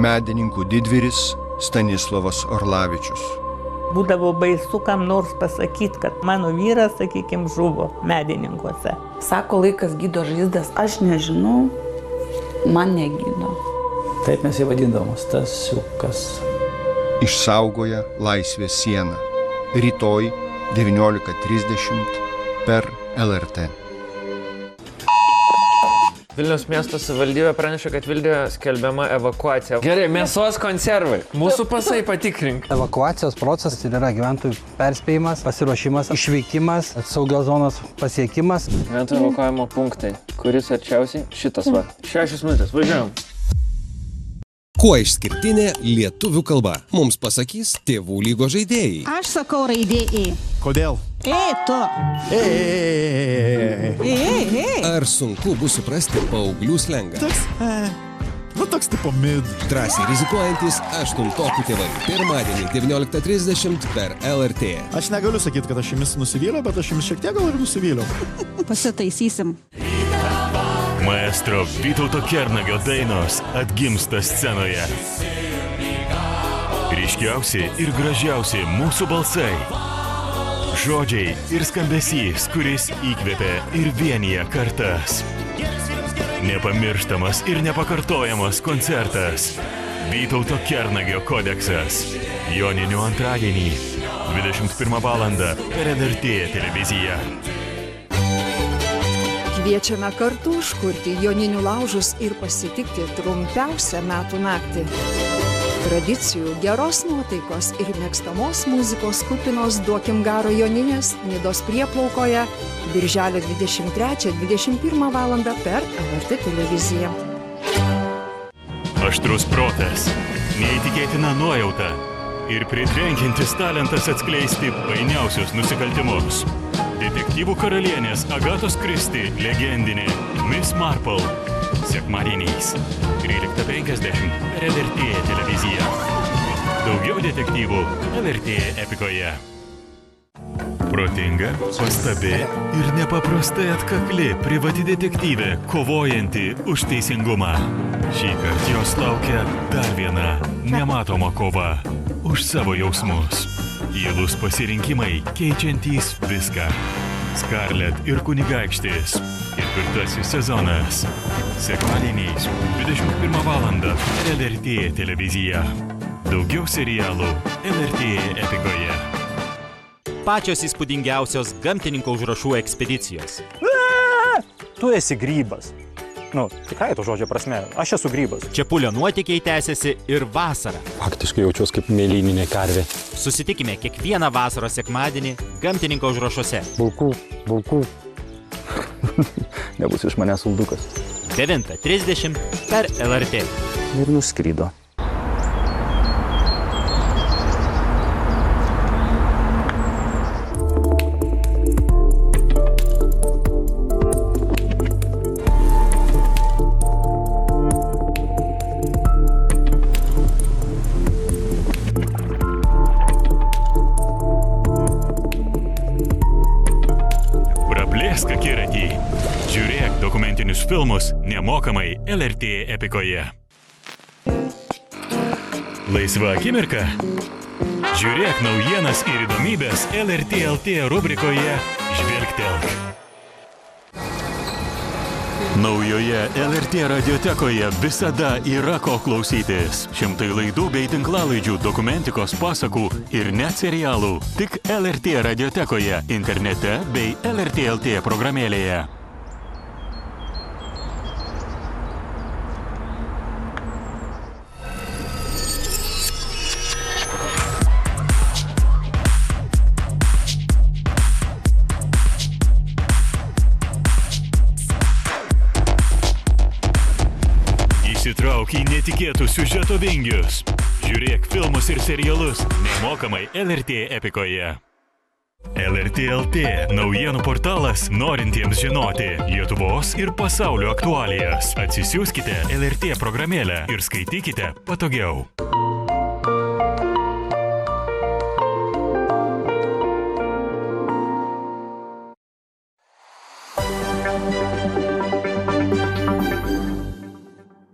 Medininkų didvyris Stanislovas Orlavičius. Būdavo baisu kam nors pasakyti, kad mano vyras, sakykime, žuvo medininkuose. Sako, laikas gydo žaizdas, aš nežinau, man negydo. Taip mes jį vadindavom, Stasiukas. Išsaugoja laisvės sieną. Rytoj 19:30 per LRT. Vilniaus miesto savivaldybė praneša, kad Vilniuje skelbiama evakuacija. Gerai, mėsos konservai. Mūsų pasai patikrink. Evakuacijos procesas yra gyventojų perspėjimas, pasiruošimas, išvykimas, saugios zonos pasiekimas. Gyventojų evakuavimo punktai. Kuris arčiausiai? Šitas va. 6 minutės. Važiuojam. Kuo išskirtinė lietuvių kalba? Mums pasakys tėvų lygos žaidėjai. Aš sakau raidė E. Kodėl? Tu. Ar sunku bus suprasti paauglių slengą? Toks tipo mid. Drąsiai rizikuojantis 8-okų tėvai. Pirmadienį 19:30 per LRT. Aš negaliu sakyti, kad aš jumis nusivyliau, bet aš jumis šiek tiek gal ir nusivyliau. Pasitaisysim. Maestro Vytauto Kernagio dainos atgimsta scenoje. Ryškiausi ir gražiausi mūsų balsai. Žodžiai ir skambesys, kuris įkvėpia ir vienija kartas. Nepamirštamas ir nepakartojamas koncertas. Vytauto Kernagio kodeksas. Joninių antradienį 21 valandą per LRT televiziją. Kviečiame kartu užkurti joninių laužus ir pasitikti trumpiausią metų naktį. Tradicijų, geros nuotaikos ir mėgstamos muzikos kupinos Duokim garo Joninės Nidos prieplaukoje birželio 23-21 valandą per LRT televiziją. Aštrus protas, neįtikėtina nuojauta ir pritrenkiantis talentas atskleisti painiausius nusikaltimus. Detektyvų karalienės Agatos Kristi legendinė Miss Marple. Sekmadieniais 13:50 per LRT televiziją. Daugiau detektyvų LRT epikoje. Protinga, pastabi ir nepaprastai atkakli privati detektyvė, kovojanti už teisingumą. Šįkart jos laukia dar viena nematoma kova už savo jausmus. Įlūs pasirinkimai keičiantys viską. Scarlett ir kunigaikštis. 4. sezonas. Sekmadieniais 21 valandą per LRT televiziją. Daugiau serialų LRT epikoje. Pačios įspūdingiausios gamtininko užrašų ekspedicijos. Tu esi grybas. Tikrai to žodžio prasme. Aš esu grybas. Čepulio nuotykiai tęsiasi ir vasarą. Faktiškai jaučiuosi kaip mėlyninė karvė. Susitikime kiekvieną vasaros sekmadienį gamtininko užrašuose. Bulkų. Nebus iš manęs uldukas. 9:30 per LRT. Ir nuskrydo. Žiūrėk dokumentinius filmus nemokamai LRT epikoje. Laisva akimirka? Žiūrėk naujienas ir įdomybės LRT LT rubrikoje Žvilgtelk. Naujoje LRT radiotekoje visada yra ko klausytis. Šimtai laidų bei tinklalaidžių, dokumentikos, pasakų ir net serialų. Tik LRT radiotekoje, internete bei LRT LT programėlėje. Įsitrauk į netikėtus siužeto vingius. Žiūrėk filmus ir serialus nemokamai LRT epikoje. LRT LT – naujienų portalas norintiems žinoti Lietuvos ir pasaulio aktualijas. Atsisiųskite LRT programėlę ir skaitykite patogiau. Thank you.